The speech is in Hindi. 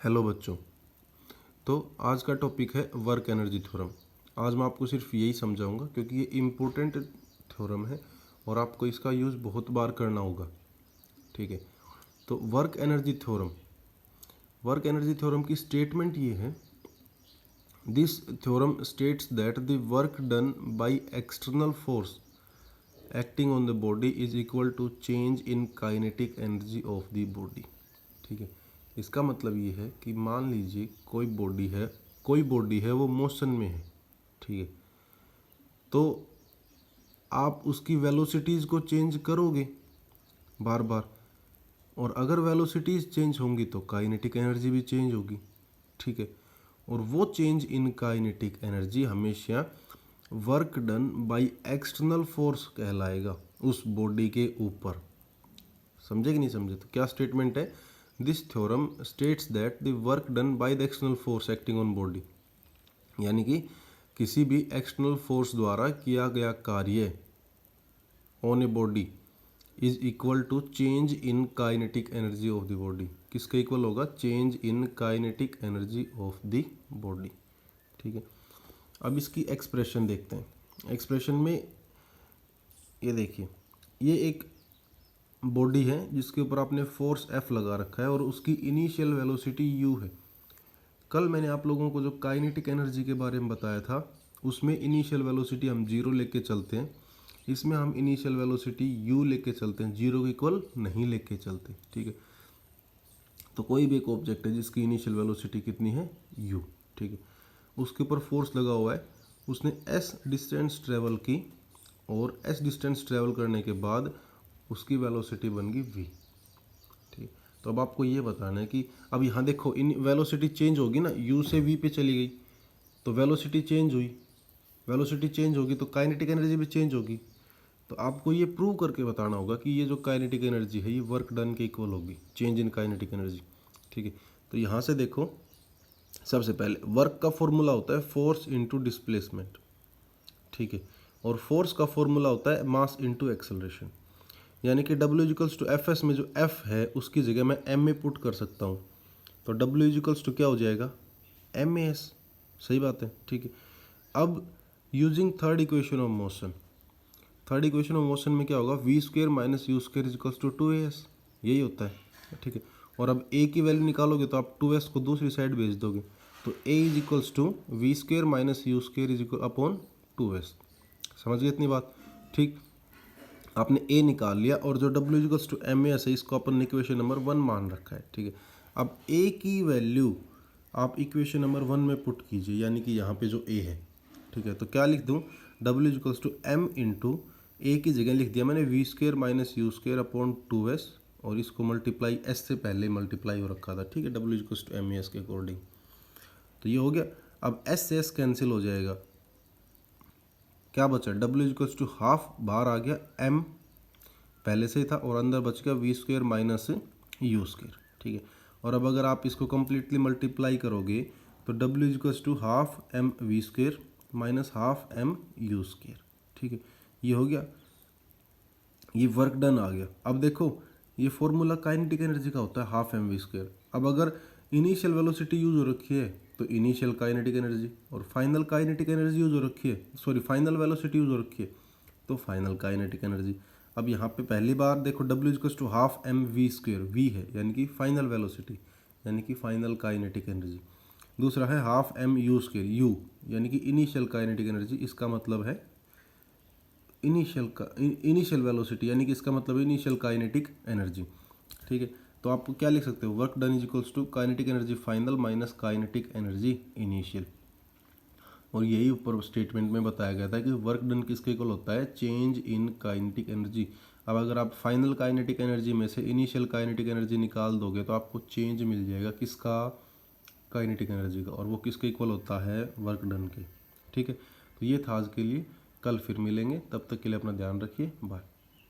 हेलो बच्चों। तो आज का टॉपिक है वर्क एनर्जी थ्योरम। आज मैं आपको सिर्फ यही समझाऊंगा क्योंकि ये इम्पोर्टेंट थ्योरम है और आपको इसका यूज़ बहुत बार करना होगा। ठीक है, तो वर्क एनर्जी थ्योरम की स्टेटमेंट ये है, this theorem states that the work done by external force acting on the body is equal to change in kinetic energy of the body. ठीक है, इसका मतलब ये है कि मान लीजिए कोई बॉडी है वो मोशन में है। ठीक है, तो आप उसकी वेलोसिटीज़ को चेंज करोगे बार बार, और अगर वेलोसिटीज़ चेंज होंगी तो काइनेटिक एनर्जी भी चेंज होगी। ठीक है, और वो चेंज इन काइनेटिक एनर्जी हमेशा work done by external force कहलाएगा उस बॉडी के ऊपर। समझे कि नहीं समझे? तो क्या स्टेटमेंट है? This theorem states that the work done by the external force acting on body, यानी कि किसी भी एक्सटर्नल फोर्स द्वारा किया गया कार्य on a body is equal to change in kinetic energy of the body. किसका इक्वल होगा? Change in kinetic energy of the body. ठीक है, अब इसकी एक्सप्रेशन देखते हैं। एक्सप्रेशन में ये देखिए, ये एक बॉडी है जिसके ऊपर आपने फोर्स F लगा रखा है और उसकी इनिशियल वेलोसिटी u है। कल मैंने आप लोगों को जो काइनेटिक एनर्जी के बारे में बताया था उसमें इनिशियल वेलोसिटी हम 0 लेके चलते हैं, इसमें हम इनिशियल वेलोसिटी u लेके चलते हैं, 0 के इक्वल नहीं लेके चलते। ठीक है, तो कोई भी एक ऑब्जेक्ट है जिसकी इनिशियल वेलोसिटी कितनी है? u। ठीक है, उसके ऊपर फोर्स लगा हुआ है, उसने s डिस्टेंस ट्रेवल की और s डिस्टेंस ट्रेवल करने के बाद उसकी वेलोसिटी बन गई v। ठीक, तो अब आपको ये बताना है कि अब यहाँ देखो इन वेलोसिटी चेंज होगी ना, u से v पे चली गई तो वेलोसिटी चेंज हुई, वेलोसिटी चेंज होगी तो काइनेटिक एनर्जी भी चेंज होगी। तो आपको ये प्रूव करके बताना होगा कि ये जो काइनेटिक एनर्जी है ये वर्क डन के इक्वल होगी, चेंज इन काइनेटिक एनर्जी। ठीक है, तो यहाँ से देखो, सबसे पहले वर्क का फॉर्मूला होता है फोर्स इंटू डिस्प्लेसमेंट। ठीक है, और फोर्स का फॉर्मूला होता है मास इंटू एक्सेलरेशन, यानी कि W equals to F S में जो F है उसकी जगह मैं M में पुट कर सकता हूँ, तो W इजिकल्स टू क्या हो जाएगा? MAS। सही बात है। ठीक है, अब using third equation of motion में क्या होगा? V square minus u square equals to 2AS, यही होता है। ठीक है, और अब A की वैल्यू निकालोगे तो आप 2S को दूसरी साइड भेज दोगे, तो A is equals to v square minus u square is equal upon 2S। समझ गए इतनी बात? ठीक, आपने A निकाल लिया और जो W इक्वल्स टू MAS है इसको अपन ने इक्वेशन नंबर 1 मान रखा है। ठीक है, अब A की वैल्यू आप इक्वेशन नंबर 1 में पुट कीजिए, यानी कि यहाँ पे जो A है। ठीक है, तो क्या लिख दूँ? W equals to M into A की जगह लिख दिया मैंने v square minus u square upon 2S, और इसको मल्टीप्लाई S से पहले मल्टीप्लाई हो रखा था। ठीक है, W इक्वल्स टू MAS के अकॉर्डिंग, तो ये हो गया। अब S से S कैंसिल हो जाएगा, क्या बचा? W इक्वल्स टू हाफ बाहर आ गया, M पहले से ही था और अंदर बच गया v square minus u square. ठीक है, और अब अगर आप इसको कम्प्लीटली मल्टीप्लाई करोगे तो W equals to half M v square minus half M u square. ठीक है, ये हो गया, ये वर्क डन आ गया। अब देखो ये फॉर्मूला काइनेटिक एनर्जी का होता है हाफ M वी स्क्वेयर। अब अगर इनिशियल वेलोसिटी यूज हो रखी है तो इनिशियल काइनेटिक एनर्जी, और फाइनल काइनेटिक एनर्जी यूज हो रखी है, सॉरी फाइनल वेलोसिटी यूज हो रखी है तो फाइनल काइनेटिक एनर्जी। अब यहाँ पे पहली बार देखो W equals to half M v square, v है यानी कि फाइनल वेलोसिटी यानी कि फाइनल काइनेटिक एनर्जी। दूसरा है half M u square, you यानी कि इनिशियल काइनेटिक एनर्जी, इसका मतलब है इनिशियल वेलोसिटी, यानी कि इसका मतलब है इनिशियल काइनेटिक एनर्जी। ठीक है, तो आप क्या लिख सकते हो? Work done is equals to kinetic energy final minus kinetic energy initial. और यही ऊपर स्टेटमेंट में बताया गया था कि वर्क डन किसके इक्वल होता है? Change in kinetic energy. अब अगर आप फाइनल काइनेटिक एनर्जी में से इनिशियल काइनेटिक एनर्जी निकाल दोगे तो आपको चेंज मिल जाएगा किसका? काइनेटिक एनर्जी का, और वो किसके इक्वल होता है? वर्क डन के। ठीक है, तो ये था आज के लिए, कल फिर मिलेंगे, तब तक के लिए अपना ध्यान रखिए, बाय।